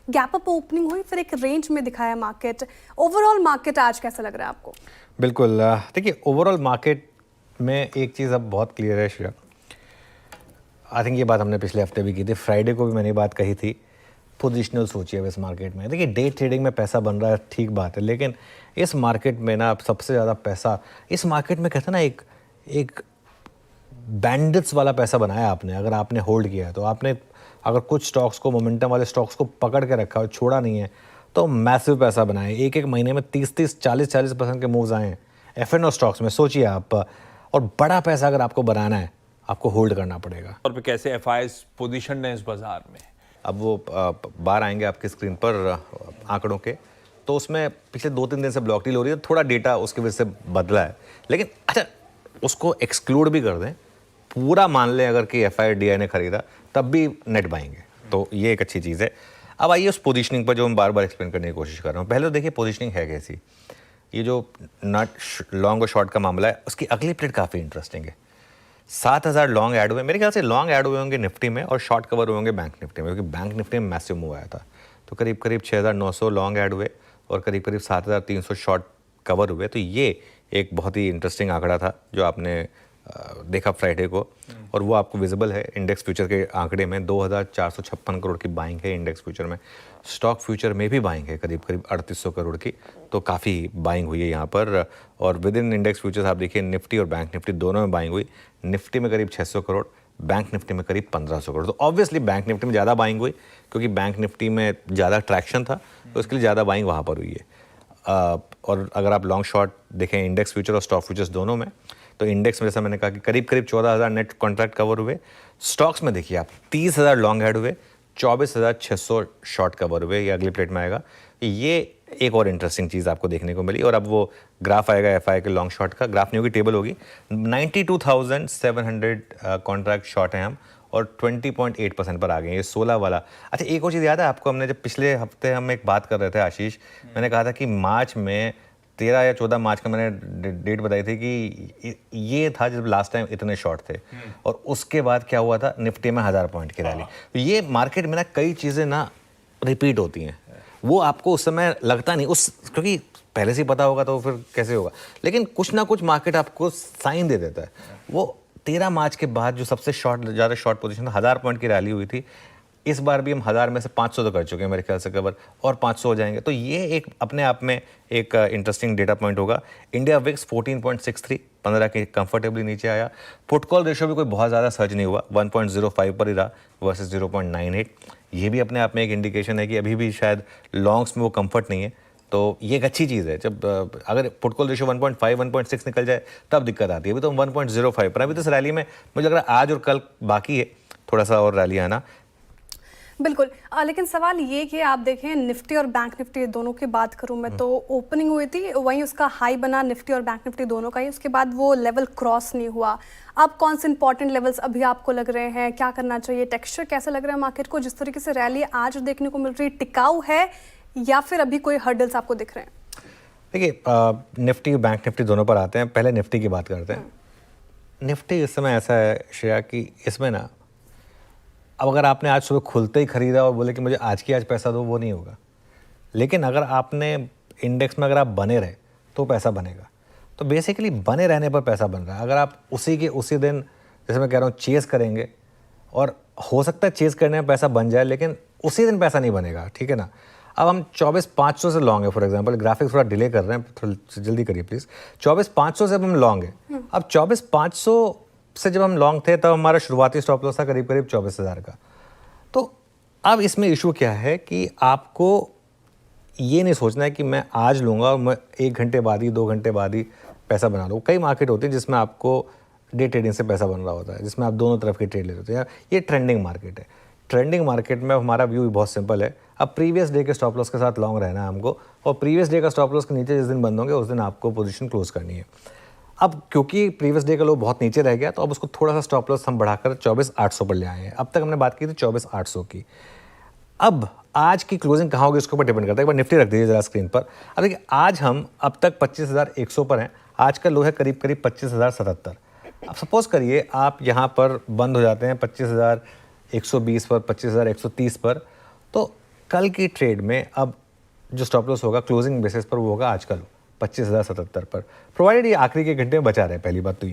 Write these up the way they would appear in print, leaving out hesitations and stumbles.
Gap up opening हुई, फिर एक रेंज में दिखाया मार्केट। ओवरऑल मार्केट आज कैसा लग रहा है आपको? बिल्कुल, देखिए ओवरऑल मार्केट में एक चीज़ अब बहुत क्लियर है श्रेया। आई थिंक ये बात हमने पिछले हफ्ते भी की थी, फ्राइडे को भी मैंने बात कही थी। पोजिशनल सोचिए अब इस मार्केट में, देखिए डे ट्रेडिंग में पैसा बन रहा है, ठीक बात है, लेकिन इस मार्केट में ना सबसे ज़्यादा पैसा इस मार्केट में कहते हैं ना एक बैंडिट्स वाला पैसा बनाया आपने। अगर आपने होल्ड किया है तो आपने अगर कुछ स्टॉक्स को, मोमेंटम वाले स्टॉक्स को पकड़ के रखा और छोड़ा नहीं है तो मैसिव पैसा बनाए। एक एक महीने में 30-30, 40-40% के मूव्स आए हैं F&O स्टॉक्स में, सोचिए आप। और बड़ा पैसा अगर आपको बनाना है आपको होल्ड करना पड़ेगा। और पे कैसे FIs पोजीशन है इस बाजार में? अब वो बाहर आएंगे आपकी स्क्रीन पर आंकड़ों के, तो उसमें पिछले 2-3 दिन से ब्लॉक डील हो रही है, थोड़ा डेटा उसकी वजह से बदला है। लेकिन अच्छा, उसको एक्सक्लूड भी कर दें, पूरा मान लें अगर कि FIDI ने खरीदा तब भी नेट बाएंगे, तो ये एक अच्छी चीज़ है। अब आइए उस पोजीशनिंग पर जो मैं बार बार एक्सप्लेन करने की कोशिश कर रहा हूँ। पहले तो देखिए पोजीशनिंग है कैसी। ये जो नट लॉन्ग और शॉर्ट का मामला है, उसकी अगली प्लेट काफ़ी इंटरेस्टिंग है। 7,000 लॉन्ग ऐड हुए, मेरे ख्याल से लॉन्ग ऐड हुए होंगे निफ्टी में और शॉर्ट कवर हुए होंगे बैंक निफ्टी में, क्योंकि बैंक निफ्टी में मैसिव मूव आया था। तो करीब करीब 6,900 लॉन्ग ऐड हुए और करीब करीब 7,300 शॉर्ट कवर हुए। तो ये एक बहुत ही इंटरेस्टिंग आंकड़ा था जो आपने देखा फ्राइडे को, और वो आपको विजिबल है इंडेक्स फ्यूचर के आंकड़े में। 2,456 करोड़ की बाइंग है इंडेक्स फ्यूचर में। स्टॉक फ्यूचर में भी बाइंग है करीब करीब 3,800 करोड़ की, तो काफ़ी बाइंग हुई है यहाँ पर। और विद इन इंडेक्स फ्यूचर्स आप देखिए निफ्टी और बैंक निफ्टी दोनों में बाइंग हुई। निफ्टी में करीब 600 करोड़, बैंक निफ्टी में करीब 1,500 करोड़। तो ऑब्वियसली बैंक निफ्टी में ज़्यादा बाइंग हुई क्योंकि बैंक निफ्टी में ज़्यादा ट्रैक्शन था, तो इसके लिए ज़्यादा बाइंग वहाँ पर हुई है। और अगर आप लॉन्ग शॉर्ट देखें इंडेक्स फ्यूचर और स्टॉक फ्यूचर्स दोनों में, तो इंडेक्स में जैसा मैंने कहा कि करीब करीब 14,000 नेट कॉन्ट्रैक्ट कवर हुए। स्टॉक्स में देखिए आप 30,000 लॉन्ग ऐड हुए, 24,600 शॉर्ट कवर हुए। ये अगली प्लेट में आएगा। ये एक और इंटरेस्टिंग चीज़ आपको देखने को मिली। और अब वो ग्राफ आएगा FI के लॉन्ग शॉर्ट का, ग्राफ नहीं होगी, टेबल होगी। 92,700 कॉन्ट्रैक्ट शॉर्ट हैं हम और 20.8% पर आ गए, ये 16 वाला। अच्छा, एक और चीज़ याद है आपको, हमने जब पिछले हफ्ते हम एक बात कर रहे थे आशीष, मैंने कहा था कि मार्च में 13 या 14 मार्च का मैंने डेट बताई थी कि ये था जब लास्ट टाइम इतने शॉर्ट थे, और उसके बाद क्या हुआ था, निफ्टी में 1000 पॉइंट की रैली। तो ये मार्केट में ना कई चीज़ें ना रिपीट होती हैं, वो आपको उस समय लगता नहीं, क्योंकि पहले से ही पता होगा तो फिर कैसे होगा, लेकिन कुछ ना कुछ मार्केट आपको साइन दे देता है। वो 13 मार्च के बाद जो सबसे ज़्यादा शॉर्ट पोजीशन था, 1000 पॉइंट की रैली हुई थी। इस बार भी हम 1000 में से 500 तो कर चुके हैं मेरे ख्याल से कवर, और 500 हो जाएंगे। तो ये एक अपने आप में एक इंटरेस्टिंग डेटा पॉइंट होगा। इंडिया विक्स 14.63, 15 के कंफर्टेबली नीचे आया। पुट कॉल रेशियो भी कोई बहुत ज़्यादा सर्ज नहीं हुआ, 1.05 पर ही रहा वर्सेस 0.98। ये भी अपने आप में एक इंडिकेशन है कि अभी भी शायद लॉन्ग्स में वो कंफर्ट नहीं है। तो ये एक अच्छी चीज़ है। जब अगर पुट कॉल रेशियो 1.5, 1.6 निकल जाए तब दिक्कत आती है। अभी तो हम 1.05 पर, अभी तो इस रैली में मुझे लग रहा है आज और कल बाकी है थोड़ा सा और रैली आना। बिल्कुल, लेकिन सवाल ये कि आप देखें निफ्टी और बैंक निफ्टी दोनों की बात करूं मैं, तो ओपनिंग हुई थी वहीं उसका हाई बना निफ्टी और बैंक निफ्टी दोनों का ही, उसके बाद वो लेवल क्रॉस नहीं हुआ। अब कौन से इंपॉर्टेंट लेवल्स अभी आपको लग रहे हैं, क्या करना चाहिए, टेक्सचर कैसा लग रहा है मार्केट को? जिस तरीके से रैली आज देखने को मिल रही है, टिकाऊ है या फिर अभी कोई हर्डल्स आपको दिख रहे हैं? देखिए निफ्टी बैंक निफ्टी दोनों पर आते हैं। पहले निफ्टी की बात करते हैं। निफ्टी इस समय ऐसा है श्रेया कि इसमें ना, अब अगर आपने आज सुबह खुलते ही खरीदा और बोले कि मुझे आज की आज पैसा दो, वो नहीं होगा। लेकिन अगर आपने इंडेक्स में अगर आप बने रहे तो पैसा बनेगा। तो बेसिकली बने रहने पर पैसा बन रहा है। अगर आप उसी के उसी दिन, जैसे मैं कह रहा हूँ, चेज़ करेंगे, और हो सकता है चेज़ करने में पैसा बन जाए लेकिन उसी दिन पैसा नहीं बनेगा, ठीक है ना। अब हम 24,500 से लॉन्ग है, फॉर एग्जांपल ग्राफिक्स थोड़ा डिले कर रहे हैं, थोड़ा जल्दी करिए प्लीज़। 24,500 से अब हम लॉन्ग है। अब 24,500 से जब हम लॉन्ग थे तब हमारा शुरुआती स्टॉप लॉस था करीब करीब 24,000 का। तो अब इसमें इशू क्या है कि आपको ये नहीं सोचना है कि मैं आज लूँगा और मैं 1 घंटे बाद ही 2 घंटे बाद ही पैसा बना लूँ। कई मार्केट होते हैं जिसमें आपको डे ट्रेडिंग से पैसा बन रहा होता है, जिसमें आप दोनों तरफ की ट्रेड लेते होते हैं। ये ट्रेंडिंग मार्केट है। ट्रेंडिंग मार्केट में हमारा व्यू भी बहुत सिंपल है। अब प्रीवियस डे के स्टॉप लॉस के साथ लॉन्ग रहना है हमको, और प्रीवियस डे का स्टॉप लॉस के नीचे जिस दिन बंद होंगे उस दिन आपको पोजीशन क्लोज करनी है। अब क्योंकि प्रीवियस डे का लो बहुत नीचे रह गया, तो अब उसको थोड़ा सा स्टॉप लॉस हम बढ़ाकर 24,800 पर ले आए हैं। अब तक हमने बात की थी 24,800 की। अब आज की क्लोजिंग कहाँ होगी उसके ऊपर डिपेंड करता है। एक बार निफ्टी रख दीजिए जरा स्क्रीन पर। अब देखिए आज हम अब तक 25,100 पर हैं। आज का लो है करीब करीब 25,077। अब सपोज करिए आप यहाँ पर बंद हो जाते हैं 25,120 पर, 25,130 पर, तो कल की ट्रेड में अब जो स्टॉप लॉस होगा क्लोजिंग बेसिस पर वो होगा आजकल 25,077 पर, प्रोवाइडेड ये आखिरी के घंटे में बचा रहे, पहली बात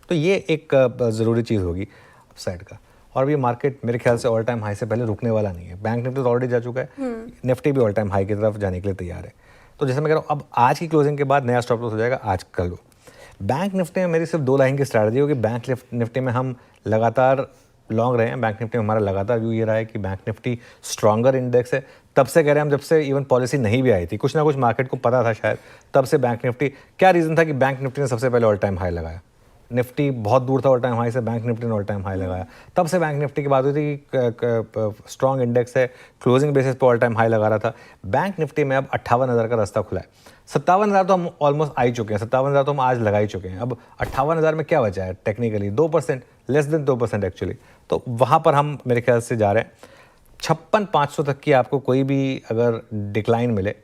तो ये एक ज़रूरी चीज़ होगी अपसाइड का। और ये मार्केट मेरे ख्याल से ऑल टाइम हाई से पहले रुकने वाला नहीं है। बैंक निफ्टी तो ऑलरेडी जा चुका है, निफ्टी भी ऑल टाइम हाई की तरफ जाने के लिए तैयार है। तो जैसे मैं कह रहा हूँ, अब आज की क्लोजिंग के बाद नया स्टॉप लॉस हो जाएगा आज कल को। बैंक निफ्टी में मेरी सिर्फ 2 लाइन की स्ट्रैटेजी होगी। बैंक निफ्टी में हम लगातार लॉन्ग रहे हैं। बैंक निफ्टी में हमारा लगातार व्यू ये रहा है कि बैंक निफ्टी स्ट्रॉन्गर इंडेक्स है। तब से कह रहे हैं हम, जब से इवन पॉलिसी नहीं भी आई थी, कुछ ना कुछ मार्केट को पता था शायद, तब से बैंक निफ्टी, क्या रीज़न था कि बैंक निफ्टी ने सबसे पहले ऑल टाइम हाई लगाया। निफ्टी बहुत दूर था ऑल टाइम हाई से, बैंक निफ्टी ने ऑल टाइम हाई लगाया। तब से बैंक निफ्टी की बात हुई थी कि स्ट्रॉन्ग इंडेक्स है, क्लोजिंग बेसिस पे ऑल टाइम हाई लगा रहा था। बैंक निफ्टी में अब 58,000 का रास्ता खुला है। 57,000 तो हम ऑलमोस्ट आ ही चुके हैं, 57,000 तो हम आज लगा ही चुके हैं। अब 58,000 में क्या बचा है टेक्निकली? 2%, less than 2% actually. तो वहाँ पर हम मेरे ख्याल से जा रहे हैं। 56,500 तक की आपको कोई भी अगर डिक्लाइन मिले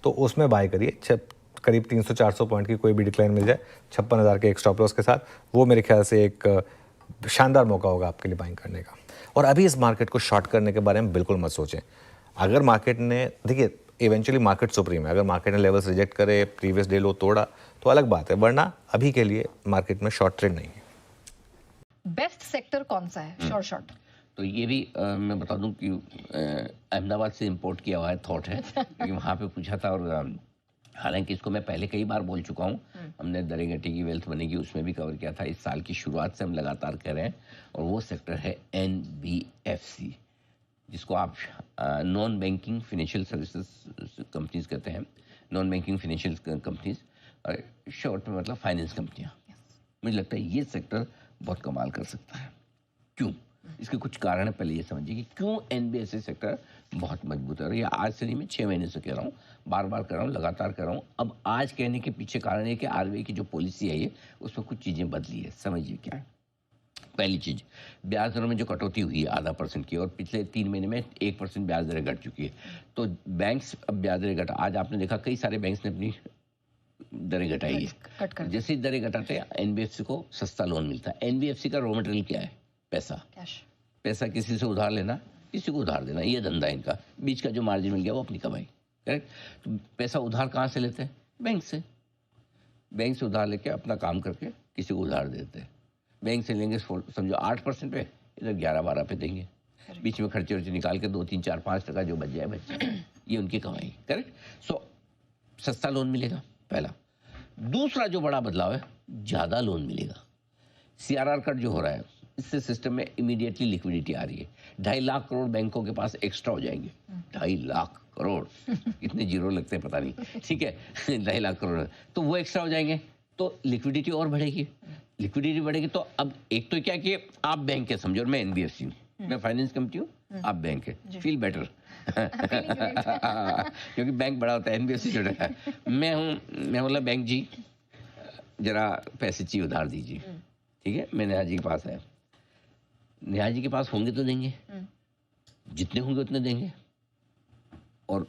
तो उसमें बाय करिए। करीब 300-400 पॉइंट की कोई भी डिक्लाइन मिल जाए 56,000 के एक स्टॉप लॉस के साथ, वो मेरे ख्याल से एक शानदार मौका होगा आपके लिए बाइंग करने का। और अभी इस मार्केट को शॉर्ट करने के बारे में बिल्कुल मत सोचें। अगर मार्केट ने, देखिए इवेंचुअली मार्केट सुप्रीम है, अगर मार्केट ने लेवल्स रिजेक्ट करे, प्रीवियस डे लो तोड़ा तो अलग बात है, वरना अभी के लिए मार्केट में शॉर्ट ट्रेड नहीं है। बेस्ट सेक्टर कौन सा है शॉर्ट? तो ये भी मैं बता दूं कि अहमदाबाद से इंपोर्ट किया हुआ है थॉट है, क्योंकि वहाँ पे पूछा था। और हालांकि इसको मैं पहले कई बार बोल चुका हूँ, हमने दरेगटी की वेल्थ बनेगी उसमें भी कवर किया था। इस साल की शुरुआत से हम लगातार कह रहे हैं, और वो सेक्टर है NBFC, जिसको आप non banking financial services companies कहते हैं। Non banking financial companies, short में मतलब फाइनेंस कंपनियाँ। मुझे लगता है ये सेक्टर बहुत कमाल कर सकता है। क्यों? इसके कुछ कारण है। पहले ये समझिए कि क्यों NBFC सेक्टर बहुत मजबूत है। और ये आज से नहीं, मैं 6 महीने से कह रहा हूँ, बार बार कह रहा हूँ, लगातार कह रहा हूँ। अब आज कहने के पीछे कारण है कि RBI की जो पॉलिसी आई है उसमें कुछ चीज़ें बदली है। समझिए क्या है। पहली चीज़, ब्याज दरों में जो कटौती हुई है 0.5% की, और पिछले 3 महीने में 1% ब्याज दरें घट चुकी है। तो बैंक्स अब ब्याज दरें घटा, आज आपने देखा कई सारे बैंक्स ने अपनी दरें घटाई है। जैसे ही दरें घटाते हैं NBFC को सस्ता लोन मिलता है। NBFC का रॉ मटेरियल क्या है? पैसा। पैसा किसी से उधार लेना, किसी को उधार देना, ये धंधा है इनका। बीच का जो मार्जिन मिल गया वो अपनी कमाई। करेक्ट? तो पैसा उधार कहाँ से लेते हैं? बैंक से। बैंक से उधार लेके अपना काम करके किसी को उधार देते हैं। बैंक से लेंगे समझो 8% पे, इधर 11-12 पे देंगे। बीच में खर्चे वर्चे निकाल के 2, 3, 4, 5% जो बच जाए ये उनकी कमाई। करेक्ट? सो सस्ता लोन मिलेगा, पहला। दूसरा जो बड़ा बदलाव है, ज़्यादा लोन मिलेगा। CRR कट जो हो रहा है, इससे सिस्टम में इमीडिएटली लिक्विडिटी आ रही है। 2.5 लाख करोड़ बैंकों के पास एक्स्ट्रा हो जाएंगे। 2.5 लाख करोड़, कितने जीरो लगते हैं पता नहीं, ठीक है। 2.5 लाख करोड़, तो वो एक्स्ट्रा हो जाएंगे, तो लिक्विडिटी और बढ़ेगी। लिक्विडिटी बढ़ेगी तो अब एक तो क्या कि आप बैंक है समझो, और मैं NBFC हूँ, मैं फाइनेंस कंपनी हूँ, आप बैंक है, फील बेटर। क्योंकि बैंक बड़ा होता है, NBFC छोटा है। मैं बोला बैंक जी जरा पैसे चाहिए, उधार दीजिए। ठीक है, मैं नेहा जी के पास आया। नेहा जी के पास होंगे तो देंगे, जितने होंगे उतने देंगे, और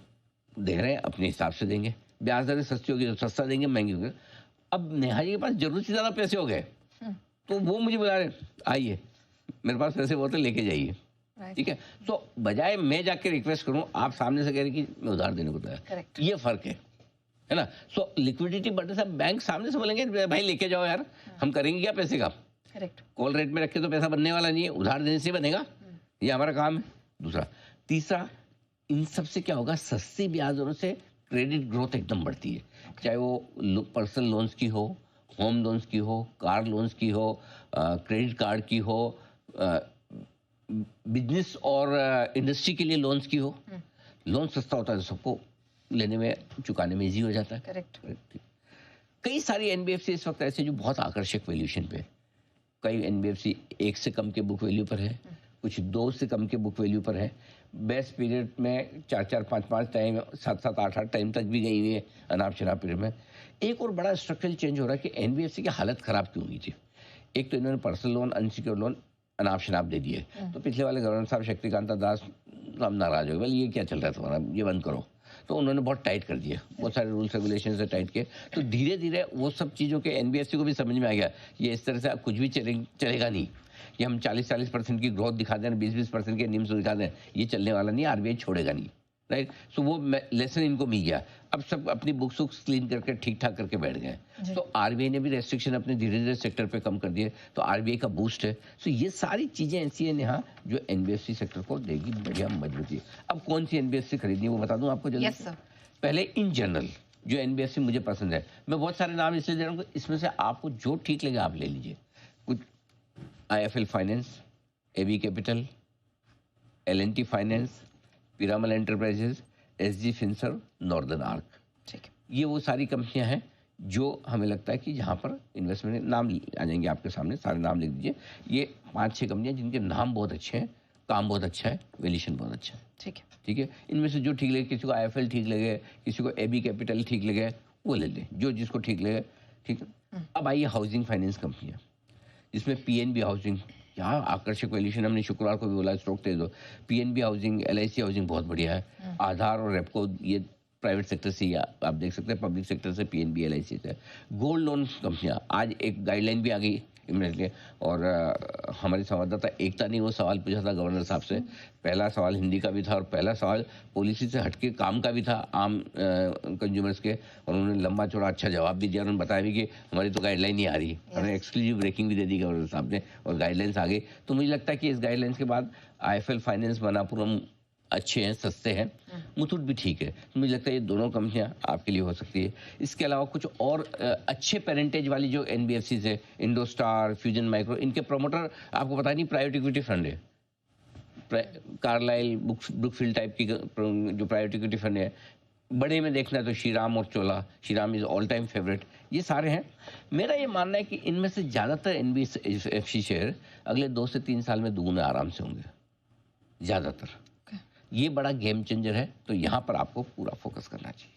दे रहे हैं अपने हिसाब से देंगे। ब्याज दरें सस्ती होगी तो सस्ता देंगे, महंगी होगी। अब नेहा जी के पास जरूरत से ज़्यादा पैसे हो गए तो वो मुझे बुला रहे, आइए मेरे पास पैसे बहुत है, लेके जाइए। ठीक है, तो बजाय मैं जाके रिक्वेस्ट करूं, आप सामने से कह रहे कि मैं उधार देने को तैयार। ये फर्क है ना। सो लिक्विडिटी बढ़ने से बैंक सामने से बोलेंगे भाई लेके जाओ यार, हम करेंगे क्या पैसे का। करेक्ट। कॉल रेट में रखे तो पैसा बनने वाला नहीं है, उधार देने से बनेगा, ये हमारा काम है। दूसरा, तीसरा, इन सब से क्या होगा, सस्ती ब्याज दरों से क्रेडिट ग्रोथ एकदम बढ़ती है। चाहे वो पर्सनल लोन्स की हो, होम लोन्स की हो, कार लोन्स की हो, क्रेडिट कार्ड की हो, बिजनेस और इंडस्ट्री के लिए लोन्स की हो। लोन सस्ता होता है तो सबको लेने में, चुकाने में इजी हो जाता है। करेक्ट। कई सारी NBFC इस वक्त ऐसे जो बहुत आकर्षक वैल्यूएशन पे, कई NBFC 1 से कम के बुक वैल्यू पर है, कुछ 2 से कम के बुक वैल्यू पर है। बेस्ट पीरियड में 4-4, 5-5 टाइम, 7-7, 8-8 टाइम तक भी गई हुई है अनाप शनाप पीरियड में। एक और बड़ा स्ट्रक्चरल चेंज हो रहा है कि NBFC की हालत खराब क्यों हुई थी। एक तो इन्होंने पर्सनल लोन, अनसिक्योर्ड लोन अनाप शनाप दे दिए, तो पिछले वाले गवर्नर साहब शक्तिकांता दास हम नाराज हो गए, बोले ये क्या चल रहा है तुम्हारा, ये बंद करो। तो उन्होंने बहुत टाइट कर दिया, बहुत सारे रूल्स रेगुलेशन से टाइट किए। तो धीरे धीरे वो सब चीज़ों के NBFC को भी समझ में आ गया, ये इस तरह से कुछ भी चलेगा नहीं कि हम 40-40% की ग्रोथ दिखा दें, 20-20% के निम्स दिखा दें, ये चलने वाला नहीं, RBI छोड़ेगा नहीं। राइट। सो वो लेसन इनको मिल गया। अब सब अपनी बुक्स क्लीन करके ठीक ठाक करके बैठ गए। तो आरबीआई ने भी रेस्ट्रिक्शन अपने धीरे धीरे सेक्टर पे कम कर दिए, तो आरबीआई का बूस्ट है। सो ये सारी चीजें ऐसी हैं यहाँ जो एनबीएफसी सेक्टर को देगी बढ़िया मजबूती। अब कौन सी एनबीएफसी खरीदनी है वो बता दूं आपको जल्दी। Yes sir. पहले इन जनरल जो एनबीएफसी मुझे पसंद है, मैं बहुत सारे नाम इसलिए दे रहा हूँ, इसमें से आपको जो ठीक लगे आप ले लीजिए। कुछ IFL Finance, AB Capital, LNT Finance, Piramal Enterprises, SG Finserv, Northern Arc. ठीक है। ये वो सारी कंपनियां हैं जो हमें लगता है कि जहाँ पर इन्वेस्टमेंट, नाम आ जाएंगे आपके सामने, सारे नाम लिख दीजिए। ये 5-6 कंपनियां जिनके नाम बहुत अच्छे हैं, काम बहुत अच्छा है, वैल्यूएशन बहुत अच्छा है। ठीक है। ठीक है, इनमें से जो ठीक लगे, किसी को आईएफएल ठीक लगे, किसी को एबी कैपिटल ठीक लगे, वो ले लें, जो जिसको ठीक लगे। ठीक है। अब आइए हाउसिंग फाइनेंस कंपनियां, जिसमें पीएनबी हाउसिंग, यहाँ आकर्षक वैल्यूएशन, हमने शुक्रवार को भी बोला स्टॉक तेज हो। पीएनबी हाउसिंग, एलआईसी हाउसिंग बहुत बढ़िया है। आधार और रेपको ये प्राइवेट सेक्टर से ही आप देख सकते हैं, पब्लिक सेक्टर से पीएनबी, एलआईसी से। गोल्ड लोन कंपनियां, आज एक गाइडलाइन भी आ गई इमीडिएटली, और हमारे संवाददाता एकता ने वो सवाल पूछा था गवर्नर साहब से। पहला सवाल हिंदी का भी था और पहला सवाल पॉलिसी से हटके काम का भी था, आम कंज्यूमर्स के, और उन्होंने लंबा चौड़ा अच्छा जवाब भी दिया। उन्होंने बताया भी कि हमारी तो गाइडलाइन ही आ रही है। हमने एक्सक्लूसिव ब्रेकिंग भी दे दी गवर्नर साहब ने और गाइडलाइंस आ गई। तो मुझे लगता है कि इस गाइडलाइंस के बाद आईएफएल फाइनेंस, मनापुरम अच्छे हैं, सस्ते हैं, मुथूट भी ठीक है। तो मुझे लगता है ये दोनों कंपनियां आपके लिए हो सकती है। इसके अलावा कुछ और अच्छे पेरेंटेज वाली जो एनबीएफसी है, इंडोस्टार, फ्यूजन माइक्रो, इनके प्रमोटर आपको पता नहीं प्राइवेट इक्विटी फंड है, कार्लाइल, ब्रुकफील्ड टाइप की जो प्राइवेट इक्विटी फंड है। बड़े में देखना है तो श्रीराम और Chola, Shriram is all time favourite, ये सारे हैं। मेरा ये मानना है कि इनमें से ज़्यादातर एनबीएफसी शेयर अगले 2 से 3 साल में दुगने आराम से होंगे, ज़्यादातर। ये बड़ा गेम चेंजर है, तो यहाँ पर आपको पूरा फोकस करना चाहिए।